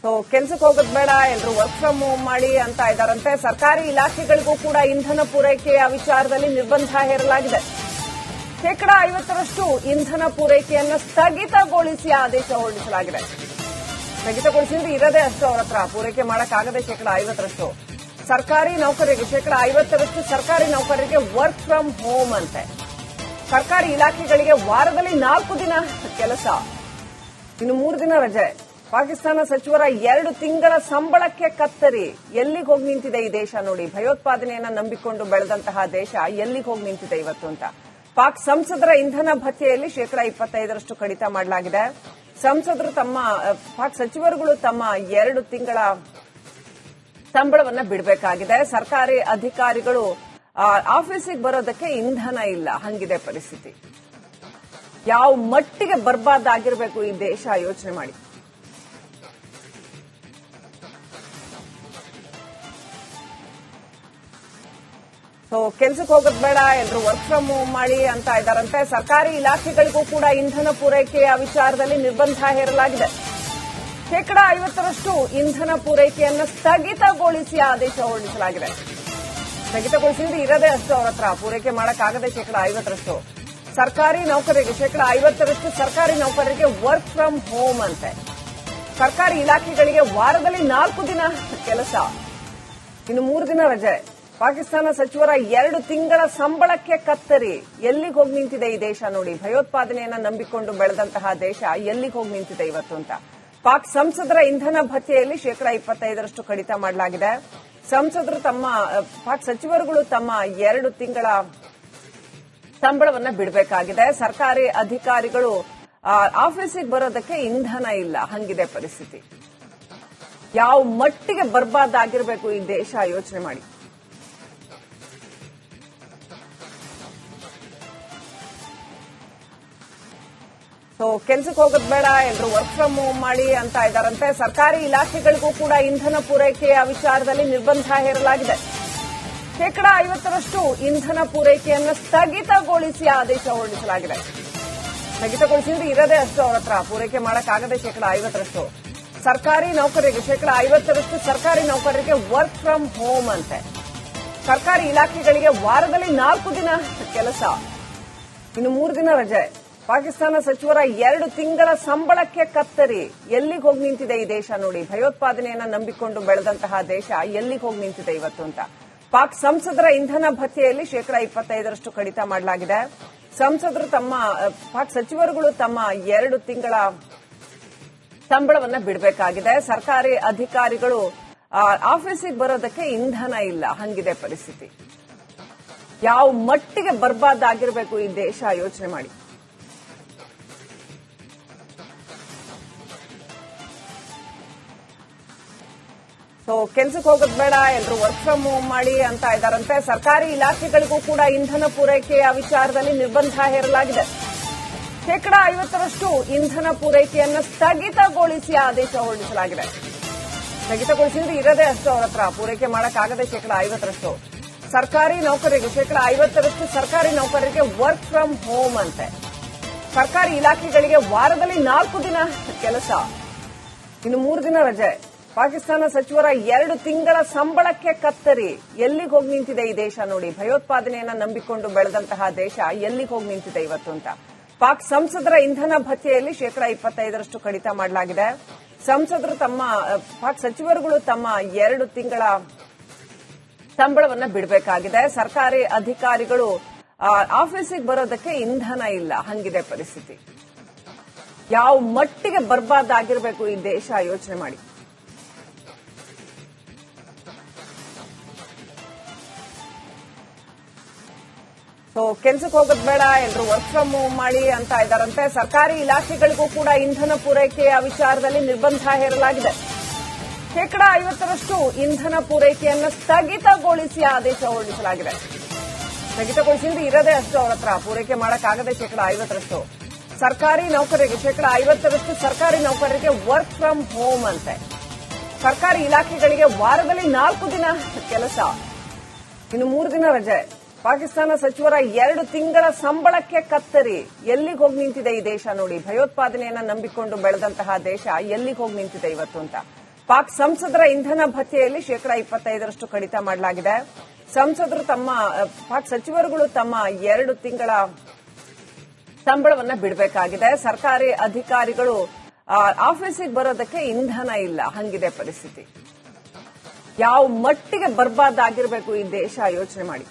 So ಕೆಲ್ಸಕ್ಕೆ ಹೋಗೋದು ಬೇಡ, ಎಲ್ಲರೂ ವರ್ಕ್ ಫ್ರಮ್ ಹೋಮ್ ಮಾಡಿ ಅಂತ ಇದ್ದಾರಂತೆ. ಸರ್ಕಾರಿ ಇಲಾಖೆಗಳಿಗೂ ಕೂಡ ಇಂಧನ ಪೂರೈಕೆಯ ವಿಚಾರದಲ್ಲಿ ನಿರ್ಬಂಧ ಹೇರಲಾಗಿದೆ. 50% ಇಂಧನ ಪೂರೈಕೆಯನ್ನು ಸ್ಥಗಿತಗೊಳಿಸಿ ಆದೇಶ ಹೊರಡಿಸಲಾಗಿದೆ. ಸ್ಥಗಿತಗೊಳಿಸಿದ್ರೆ ಇರದೇ ಅಷ್ಟು ಅವರ ಹತ್ರ ಪೂರೈಕೆ ಮಾಡಕ್ಕಾಗದೆ 50%. ಸರ್ಕಾರಿ ನೌಕರರಿಗೆ 50% ಸರ್ಕಾರಿ ನೌಕರರಿಗೆ ವರ್ಕ್ ಫ್ರಮ್ ಹೋಮ್ ಅಂತೆ. ಸರ್ಕಾರಿ ಇಲಾಖೆಗಳಿಗೆ ವಾರದಲ್ಲಿ 4 ದಿನ ಕೆಲಸ, ಇನ್ನು 3 ದಿನ ರಜೆ. ಪಾಕಿಸ್ತಾನ ಸಚಿವರ 2 ತಿಂಗಳ ಸಂಬಳಕ್ಕೆ ಕತ್ತರಿ. ಎಲ್ಲಿಗೆ ಹೋಗಿ ನಿಂತಿದೆ ಈ ದೇಶ ನೋಡಿ. ಭಯೋತ್ಪಾದನೆಯನ್ನ ನಂಬಿಕೊಂಡು ಬೆಳೆದಂತಹ ದೇಶ ಎಲ್ಲಿಗೆ ಹೋಗಿ ನಿಂತಿದೆ ಇವತ್ತು ಅಂತ. ಪಾಕ್ ಸಂಸದರ ಇಂಧನ ಭತ್ಯೆಯಲ್ಲಿ 25% ಕಡಿತ ಮಾಡಲಾಗಿದೆ. ಸಂಸದರು ಪಾಕ್ ಸಚಿವರುಗಳು ತಮ್ಮ 2 ತಿಂಗಳ ಸಂಬಳವನ್ನ ಬಿಡಬೇಕಾಗಿದೆ. ಸರ್ಕಾರಿ ಅಧಿಕಾರಿಗಳು ಆಫೀಸಿಗೆ ಬರೋದಕ್ಕೆ ಇಂಧನ ಇಲ್ಲ, ಹಂಗಿದೆ ಪರಿಸ್ಥಿತಿ. ಯಾವ ಮಟ್ಟಿಗೆ ಬರ್ಬಾದ್ ಆಗಿರಬೇಕು ಈ ದೇಶ, ಯೋಚನೆ ಮಾಡಿ. ಸೊ ಕೆಲ್ಸಕ್ಕೆ ಹೋಗೋದು ಬೇಡ, ಎಲ್ಲರೂ ವರ್ಕ್ ಫ್ರಮ್ ಹೋಮ್ ಮಾಡಿ ಅಂತ ಇದ್ದಾರಂತೆ. ಸರ್ಕಾರಿ ಇಲಾಖೆಗಳಿಗೂ ಕೂಡ ಇಂಧನ ಪೂರೈಕೆಯ ವಿಚಾರದಲ್ಲಿ ನಿರ್ಬಂಧ ಹೇರಲಾಗಿದೆ. 50% ಇಂಧನ ಪೂರೈಕೆಯನ್ನು ಸ್ಥಗಿತಗೊಳಿಸಿ ಆದೇಶ ಹೊರಡಿಸಲಾಗಿದೆ. ಸ್ಥಗಿತಗೊಳಿಸಿದ್ರೆ ಇರದೇ ಅಷ್ಟು ಅವರ ಹತ್ರ ಪೂರೈಕೆ ಮಾಡಕ್ಕಾಗದೆ 50%. ಸರ್ಕಾರಿ ನೌಕರರಿಗೆ 50% ಸರ್ಕಾರಿ ನೌಕರರಿಗೆ ವರ್ಕ್ ಫ್ರಮ್ ಹೋಮ್ ಅಂತೆ. ಸರ್ಕಾರಿ ಇಲಾಖೆಗಳಿಗೆ ವಾರದಲ್ಲಿ 4 ದಿನ ಕೆಲಸ, ಇನ್ನು 3 ದಿನ ರಜೆ. ಪಾಕಿಸ್ತಾನ ಸಚಿವರ 2 ತಿಂಗಳ ಸಂಬಳಕ್ಕೆ ಕತ್ತರಿ. ಎಲ್ಲಿಗೆ ಹೋಗಿ ನಿಂತಿದೆ ಈ ದೇಶ ನೋಡಿ. ಭಯೋತ್ಪಾದನೆಯನ್ನ ನಂಬಿಕೊಂಡು ಬೆಳೆದಂತಹ ದೇಶ ಎಲ್ಲಿಗೆ ಹೋಗಿ ನಿಂತಿದೆ ಇವತ್ತು ಅಂತ. ಪಾಕ್ ಸಂಸದರ ಇಂಧನ ಭತ್ಯೆಯಲ್ಲಿ 25% ಕಡಿತ ಮಾಡಲಾಗಿದೆ. ಸಂಸದರು ಪಾಕ್ ಸಚಿವರುಗಳು ತಮ್ಮ 2 ತಿಂಗಳ ಸಂಬಳವನ್ನ ಬಿಡಬೇಕಾಗಿದೆ. ಸರ್ಕಾರಿ ಅಧಿಕಾರಿಗಳು ಆಫೀಸಿಗೆ ಬರೋದಕ್ಕೆ ಇಂಧನ ಇಲ್ಲ, ಹಂಗಿದೆ ಪರಿಸ್ಥಿತಿ. ಯಾವ ಮಟ್ಟಿಗೆ ಬರ್ಬಾದ್ ಆಗಿರಬೇಕು ಈ ದೇಶ, ಯೋಚನೆ ಮಾಡಿ. ಸೊ ಕೆಲ್ಸಕ್ಕೆ ಹೋಗೋದು ಬೇಡ, ಎಲ್ಲರೂ ವರ್ಕ್ ಫ್ರಮ್ ಹೋಮ್ ಮಾಡಿ ಅಂತ ಇದ್ದಾರಂತೆ. ಸರ್ಕಾರಿ ಇಲಾಖೆಗಳಿಗೂ ಕೂಡ ಇಂಧನ ಪೂರೈಕೆಯ ವಿಚಾರದಲ್ಲಿ ನಿರ್ಬಂಧ ಹೇರಲಾಗಿದೆ. 50% ಇಂಧನ ಪೂರೈಕೆಯನ್ನು ಸ್ಥಗಿತಗೊಳಿಸಿ ಆದೇಶ ಹೊರಡಿಸಲಾಗಿದೆ. ಸ್ಥಗಿತಗೊಳಿಸಿದ್ರೆ ಇರದೇ ಅಷ್ಟು ಅವರ ಹತ್ರ ಪೂರೈಕೆ ಮಾಡಕ್ಕಾಗದೆ 50%. ಸರ್ಕಾರಿ ನೌಕರರಿಗೆ 50% ಸರ್ಕಾರಿ ನೌಕರರಿಗೆ ವರ್ಕ್ ಫ್ರಮ್ ಹೋಮ್ ಅಂತೆ. ಸರ್ಕಾರಿ ಇಲಾಖೆಗಳಿಗೆ ವಾರದಲ್ಲಿ 4 ದಿನ ಕೆಲಸ, ಇನ್ನು 3 ದಿನ ರಜೆ. ಪಾಕಿಸ್ತಾನ ಸಚಿವರ 2 ತಿಂಗಳ ಸಂಬಳಕ್ಕೆ ಕತ್ತರಿ. ಎಲ್ಲಿಗೆ ಹೋಗಿ ನಿಂತಿದೆ ಈ ದೇಶ ನೋಡಿ. ಭಯೋತ್ಪಾದನೆಯನ್ನ ನಂಬಿಕೊಂಡು ಬೆಳೆದಂತಹ ದೇಶ ಎಲ್ಲಿಗೆ ಹೋಗಿ ನಿಂತಿದೆ ಇವತ್ತು ಅಂತ. ಪಾಕ್ ಸಂಸದರ ಇಂಧನ ಭತ್ಯೆಯಲ್ಲಿ 25% ಕಡಿತ ಮಾಡಲಾಗಿದೆ. ಸಂಸದರು ಪಾಕ್ ಸಚಿವರುಗಳು ತಮ್ಮ 2 ತಿಂಗಳ ಸಂಬಳವನ್ನ ಬಿಡಬೇಕಾಗಿದೆ. ಸರ್ಕಾರಿ ಅಧಿಕಾರಿಗಳು ಆಫೀಸಿಗೆ ಬರೋದಕ್ಕೆ ಇಂಧನ ಇಲ್ಲ, ಹಂಗಿದೆ ಪರಿಸ್ಥಿತಿ. ಯಾವ ಮಟ್ಟಿಗೆ ಬರ್ಬಾದ್ ಆಗಿರಬೇಕು ಈ ದೇಶ, ಯೋಚನೆ ಮಾಡಿ. ಸೊ ಕೆಲ್ಸಕ್ಕೆ ಹೋಗೋದು ಬೇಡ, ಎಲ್ಲರೂ ವರ್ಕ್ ಫ್ರಮ್ ಹೋಮ್ ಮಾಡಿ ಅಂತ ಇದ್ದಾರಂತೆ. ಸರ್ಕಾರಿ ಇಲಾಖೆಗಳಿಗೂ ಕೂಡ ಇಂಧನ ಪೂರೈಕೆಯ ವಿಚಾರದಲ್ಲಿ ನಿರ್ಬಂಧ ಹೇರಲಾಗಿದೆ. 50% ಇಂಧನ ಪೂರೈಕೆಯನ್ನು ಸ್ಥಗಿತಗೊಳಿಸಿ ಆದೇಶ ಹೊರಡಿಸಲಾಗಿದೆ. ಸ್ಥಗಿತಗೊಳಿಸಿದ್ರೆ ಇರದೇ ಅಷ್ಟು ಅವರ ಹತ್ರ ಪೂರೈಕೆ ಮಾಡಕ್ಕಾಗದೆ 50%. ಸರ್ಕಾರಿ ನೌಕರರಿಗೆ 50% ಸರ್ಕಾರಿ ನೌಕರರಿಗೆ ವರ್ಕ್ ಫ್ರಮ್ ಹೋಮ್ ಅಂತೆ. ಸರ್ಕಾರಿ ಇಲಾಖೆಗಳಿಗೆ ವಾರದಲ್ಲಿ 4 ದಿನ ಕೆಲಸ, ಇನ್ನು 3 ದಿನ ರಜೆ. ಪಾಕಿಸ್ತಾನ ಸಚಿವರ 2 ತಿಂಗಳ ಸಂಬಳಕ್ಕೆ ಕತ್ತರಿ. ಎಲ್ಲಿಗೆ ಹೋಗಿ ನಿಂತಿದೆ ಈ ದೇಶ ನೋಡಿ. ಭಯೋತ್ಪಾದನೆಯನ್ನ ನಂಬಿಕೊಂಡು ಬೆಳೆದಂತಹ ದೇಶ ಎಲ್ಲಿಗೆ ಹೋಗಿ ನಿಂತಿದೆ ಇವತ್ತು ಅಂತ. ಪಾಕ್ ಸಂಸದರ ಇಂಧನ ಭತ್ಯೆಯಲ್ಲಿ 25% ಕಡಿತ ಮಾಡಲಾಗಿದೆ. ಸಂಸದರು ಪಾಕ್ ಸಚಿವರುಗಳು ತಮ್ಮ 2 ತಿಂಗಳ ಸಂಬಳವನ್ನ ಬಿಡಬೇಕಾಗಿದೆ. ಸರ್ಕಾರಿ ಅಧಿಕಾರಿಗಳು ಆಫೀಸಿಗೆ ಬರೋದಕ್ಕೆ ಇಂಧನ ಇಲ್ಲ, ಹಂಗಿದೆ ಪರಿಸ್ಥಿತಿ. ಯಾವ ಮಟ್ಟಿಗೆ ಬರ್ಬಾದ್ ಆಗಿರಬೇಕು ಈ ದೇಶ, ಯೋಚನೆ ಮಾಡಿ. ಸೊ ಕೆಲ್ಸಕ್ಕೆ ಹೋಗೋದು ಬೇಡ, ಎಲ್ಲರೂ ವರ್ಕ್ ಫ್ರಮ್ ಹೋಮ್ ಮಾಡಿ ಅಂತ ಇದ್ದಾರಂತೆ. ಸರ್ಕಾರಿ ಇಲಾಖೆಗಳಿಗೂ ಕೂಡ ಇಂಧನ ಪೂರೈಕೆಯ ವಿಚಾರದಲ್ಲಿ ನಿರ್ಬಂಧ ಹೇರಲಾಗಿದೆ. 50% ಇಂಧನ ಪೂರೈಕೆಯನ್ನು ಸ್ಥಗಿತಗೊಳಿಸಿ ಆದೇಶ ಹೊರಡಿಸಲಾಗಿದೆ. ಸ್ಥಗಿತಗೊಳಿಸಿದ್ರೆ ಇರದೇ ಅಷ್ಟು ಅವರ ಹತ್ರ ಪೂರೈಕೆ ಮಾಡಕ್ಕಾಗದೆ 50%. ಸರ್ಕಾರಿ ನೌಕರರಿಗೆ 50% ಸರ್ಕಾರಿ ನೌಕರರಿಗೆ ವರ್ಕ್ ಫ್ರಮ್ ಹೋಮ್ ಅಂತೆ. ಸರ್ಕಾರಿ ಇಲಾಖೆಗಳಿಗೆ ವಾರದಲ್ಲಿ 4 ದಿನ ಕೆಲಸ, ಇನ್ನು 3 ದಿನ ರಜೆ. ಪಾಕಿಸ್ತಾನ ಸಚಿವರ 2 ತಿಂಗಳ ಸಂಬಳಕ್ಕೆ ಕತ್ತರಿ. ಎಲ್ಲಿಗೆ ಹೋಗಿ ನಿಂತಿದೆ ಈ ದೇಶ ನೋಡಿ. ಭಯೋತ್ಪಾದನೆಯನ್ನ ನಂಬಿಕೊಂಡು ಬೆಳೆದಂತಹ ದೇಶ ಎಲ್ಲಿಗೆ ಹೋಗಿ ನಿಂತಿದೆ ಇವತ್ತು ಅಂತ. ಪಾಕ್ ಸಂಸದರ ಇಂಧನ ಭತ್ಯೆಯಲ್ಲಿ 25% ಕಡಿತ ಮಾಡಲಾಗಿದೆ. ಸಂಸದರು ಪಾಕ್ ಸಚಿವರುಗಳು ತಮ್ಮ 2 ತಿಂಗಳ ಸಂಬಳವನ್ನ ಬಿಡಬೇಕಾಗಿದೆ. ಸರ್ಕಾರಿ ಅಧಿಕಾರಿಗಳು ಆಫೀಸಿಗೆ ಬರೋದಕ್ಕೆ ಇಂಧನ ಇಲ್ಲ, ಹಂಗಿದೆ ಪರಿಸ್ಥಿತಿ. ಯಾವ ಮಟ್ಟಿಗೆ ಬರ್ಬಾದ್ ಆಗಿರಬೇಕು ಈ ದೇಶ, ಯೋಚನೆ ಮಾಡಿ.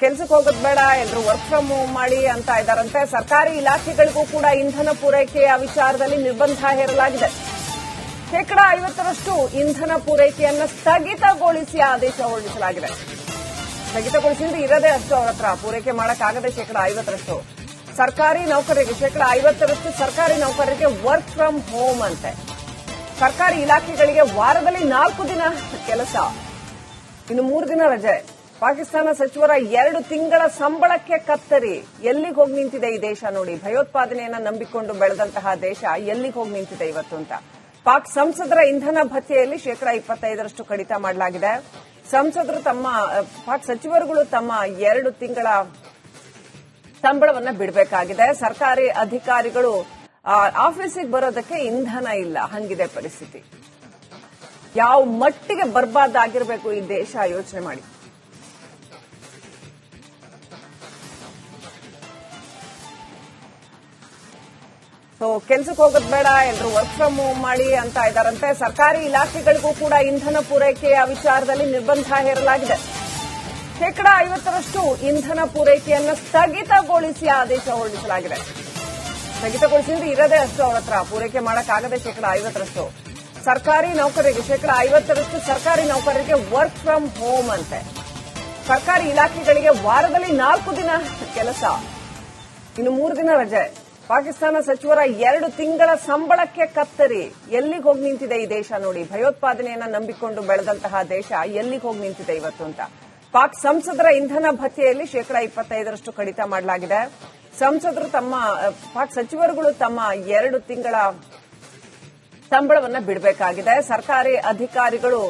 ಕೆಲ್ಸಕ್ಕೆ ಹೋಗೋದ್ ಬೇಡ, ಎಲ್ಲರೂ ವರ್ಕ್ ಫ್ರಮ್ ಹೋಮ್ ಮಾಡಿ ಅಂತ ಇದ್ದಾರಂತೆ. ಸರ್ಕಾರಿ ಇಲಾಖೆಗಳಿಗೂ ಕೂಡ ಇಂಧನ ಪೂರೈಕೆಯ ವಿಚಾರದಲ್ಲಿ ನಿರ್ಬಂಧ ಹೇರಲಾಗಿದೆ. 50% ಇಂಧನ ಪೂರೈಕೆಯನ್ನು ಸ್ಥಗಿತಗೊಳಿಸಿ ಆದೇಶ ಹೊರಡಿಸಲಾಗಿದೆ. ಸ್ಥಗಿತಗೊಳಿಸಿದ್ರೆ ಇರದೇ ಅಷ್ಟು ಅವ್ರ ಹತ್ರ ಪೂರೈಕೆ ಮಾಡಕ್ಕಾಗದೆ 50%. ಸರ್ಕಾರಿ ನೌಕರರಿಗೆ 50% ಸರ್ಕಾರಿ ನೌಕರರಿಗೆ ವರ್ಕ್ ಫ್ರಮ್ ಹೋಮ್ ಅಂತೆ. ಸರ್ಕಾರಿ ಇಲಾಖೆಗಳಿಗೆ ವಾರದಲ್ಲಿ 4 ದಿನ ಕೆಲಸ, ಇನ್ನು 3 ದಿನ ರಜೆ. ಪಾಕಿಸ್ತಾನ ಸಚಿವರ 2 ತಿಂಗಳ ಸಂಬಳಕ್ಕೆ ಕತ್ತರಿ. ಎಲ್ಲಿಗೆ ಹೋಗಿ ನಿಂತಿದೆ ಈ ದೇಶ ನೋಡಿ. ಭಯೋತ್ಪಾದನೆಯನ್ನ ನಂಬಿಕೊಂಡು ಬೆಳೆದಂತಹ ದೇಶ ಎಲ್ಲಿಗೆ ಹೋಗಿ ನಿಂತಿದೆ ಇವತ್ತು ಅಂತ. ಪಾಕ್ ಸಂಸದರ ಇಂಧನ ಭತ್ಯೆಯಲ್ಲಿ 25% ಕಡಿತ ಮಾಡಲಾಗಿದೆ. ಸಂಸದರು ಪಾಕ್ ಸಚಿವರುಗಳು ತಮ್ಮ 2 ತಿಂಗಳ ಸಂಬಳವನ್ನ ಬಿಡಬೇಕಾಗಿದೆ. ಸರ್ಕಾರಿ ಅಧಿಕಾರಿಗಳು ಆಫೀಸಿಗೆ ಬರೋದಕ್ಕೆ ಇಂಧನ ಇಲ್ಲ, ಹಂಗಿದೆ ಪರಿಸ್ಥಿತಿ. ಯಾವ ಮಟ್ಟಿಗೆ ಬರ್ಬಾದ್ ಆಗಿರಬೇಕು ಈ ದೇಶ, ಯೋಚನೆ ಮಾಡಿ. ಕೆಲ್ಸಕ್ಕೆ ಹೋಗೋದ್ ಬೇಡ, ಎಲ್ಲರೂ ವರ್ಕ್ ಫ್ರಮ್ ಹೋಮ್ ಮಾಡಿ ಅಂತ ಇದ್ದಾರಂತೆ. ಸರ್ಕಾರಿ ಇಲಾಖೆಗಳಿಗೂ ಕೂಡ ಇಂಧನ ಪೂರೈಕೆಯ ವಿಚಾರದಲ್ಲಿ ನಿರ್ಬಂಧ ಹೇರಲಾಗಿದೆ. 50% ಇಂಧನ ಪೂರೈಕೆಯನ್ನು ಸ್ಥಗಿತಗೊಳಿಸಿ ಆದೇಶ ಹೊರಡಿಸಲಾಗಿದೆ. ಸ್ಥಗಿತಗೊಳಿಸಿದ್ರೆ ಇರದೇ ಅಷ್ಟು ಅವ್ರ ಹತ್ರ ಪೂರೈಕೆ ಮಾಡಕ್ಕಾಗದೆ 50%. ಸರ್ಕಾರಿ ನೌಕರರಿಗೆ 50% ಸರ್ಕಾರಿ ನೌಕರರಿಗೆ ವರ್ಕ್ ಫ್ರಮ್ ಹೋಮ್ ಅಂತೆ. ಸರ್ಕಾರಿ ಇಲಾಖೆಗಳಿಗೆ ವಾರದಲ್ಲಿ 4 ದಿನ ಕೆಲಸ, ಇನ್ನು 3 ದಿನ ರಜೆ. ಪಾಕಿಸ್ತಾನ ಸಚಿವರ 2 ತಿಂಗಳ ಸಂಬಳಕ್ಕೆ ಕತ್ತರಿ. ಎಲ್ಲಿಗೆ ಹೋಗಿ ನಿಂತಿದೆ ಈ ದೇಶ ನೋಡಿ. ಭಯೋತ್ಪಾದನೆಯನ್ನ ನಂಬಿಕೊಂಡು ಬೆಳೆದಂತಹ ದೇಶ ಎಲ್ಲಿಗೆ ಹೋಗಿ ನಿಂತಿದೆ ಇವತ್ತು ಅಂತ. ಪಾಕ್ ಸಂಸದರ ಇಂಧನ ಭತ್ಯೆಯಲ್ಲಿ 25% ಕಡಿತ ಮಾಡಲಾಗಿದೆ. ಸಂಸದರು ಪಾಕ್ ಸಚಿವರುಗಳು ತಮ್ಮ 2 ತಿಂಗಳ ಸಂಬಳವನ್ನ ಬಿಡಬೇಕಾಗಿದೆ. ಸರ್ಕಾರಿ ಅಧಿಕಾರಿಗಳು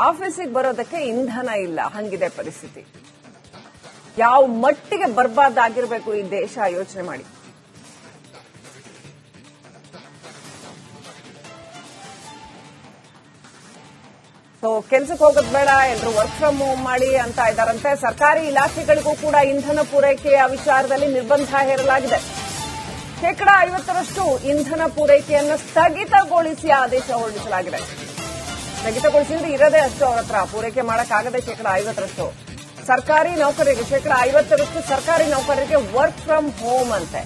ಆಫೀಸಿಗೆ ಬರೋದಕ್ಕೆ ಇಂಧನ ಇಲ್ಲ, ಹಂಗಿದೆ ಪರಿಸ್ಥಿತಿ. ಯಾವ ಮಟ್ಟಿಗೆ ಬರ್ಬಾದ್ ಆಗಿರಬೇಕು ಈ ದೇಶ, ಯೋಚನೆ ಮಾಡಿ. ಕೆಲ್ಸಕ್ಕೆ ಹೋಗೋದ್ ಬೇಡ, ಎಲ್ಲರೂ ವರ್ಕ್ ಫ್ರಮ್ ಹೋಮ್ ಮಾಡಿ ಅಂತ ಇದ್ದಾರಂತೆ. ಸರ್ಕಾರಿ ಇಲಾಖೆಗಳಿಗೂ ಕೂಡ ಇಂಧನ ಪೂರೈಕೆಯ ವಿಚಾರದಲ್ಲಿ ನಿರ್ಬಂಧ ಹೇರಲಾಗಿದೆ. 50% ಇಂಧನ ಪೂರೈಕೆಯನ್ನು ಸ್ಥಗಿತಗೊಳಿಸಿ ಆದೇಶ ಹೊರಡಿಸಲಾಗಿದೆ. ಸ್ಥಗಿತಗೊಳಿಸಿದ್ರೆ ಇರದೇ ಅಷ್ಟು ಅವ್ರ ಹತ್ರ ಪೂರೈಕೆ ಮಾಡಕ್ಕಾಗದೆ 50%. ಸರ್ಕಾರಿ ನೌಕರರಿಗೆ 50% ಸರ್ಕಾರಿ ನೌಕರರಿಗೆ ವರ್ಕ್ ಫ್ರಮ್ ಹೋಮ್ ಅಂತೆ.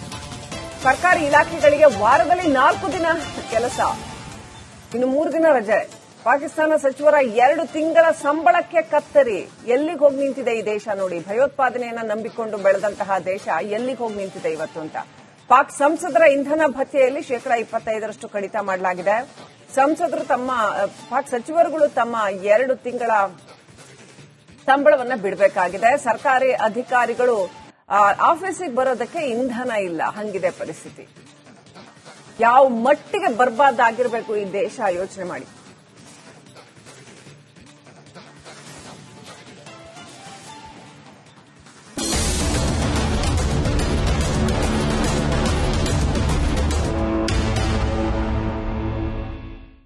ಸರ್ಕಾರಿ ಇಲಾಖೆಗಳಿಗೆ ವಾರದಲ್ಲಿ 4 ದಿನ ಕೆಲಸ, ಇನ್ನು 3 ದಿನ ರಜೆ. ಪಾಕಿಸ್ತಾನ ಸಚಿವರ 2 ತಿಂಗಳ ಸಂಬಳಕ್ಕೆ ಕತ್ತರಿ. ಎಲ್ಲಿಗೆ ಹೋಗಿ ನಿಂತಿದೆ ಈ ದೇಶ ನೋಡಿ. ಭಯೋತ್ಪಾದನೆಯನ್ನ ನಂಬಿಕೊಂಡು ಬೆಳೆದಂತಹ ದೇಶ ಎಲ್ಲಿಗೆ ಹೋಗಿ ನಿಂತಿದೆ ಇವತ್ತು ಅಂತ. ಪಾಕ್ ಸಂಸದರ ಇಂಧನ ಭತ್ಯೆಯಲ್ಲಿ 25% ಕಡಿತ ಮಾಡಲಾಗಿದೆ. ಸಂಸದರು ಪಾಕ್ ಸಚಿವರುಗಳು ತಮ್ಮ 2 ತಿಂಗಳ ಸಂಬಳವನ್ನ ಬಿಡಬೇಕಾಗಿದೆ. ಸರ್ಕಾರಿ ಅಧಿಕಾರಿಗಳು ಆಫೀಸಿಗೆ ಬರೋದಕ್ಕೆ ಇಂಧನ ಇಲ್ಲ, ಹಂಗಿದೆ ಪರಿಸ್ಥಿತಿ. ಯಾವ ಮಟ್ಟಿಗೆ ಬರ್ಬಾದ್ ಆಗಿರಬೇಕು ಈ ದೇಶ, ಯೋಚನೆ ಮಾಡಿ.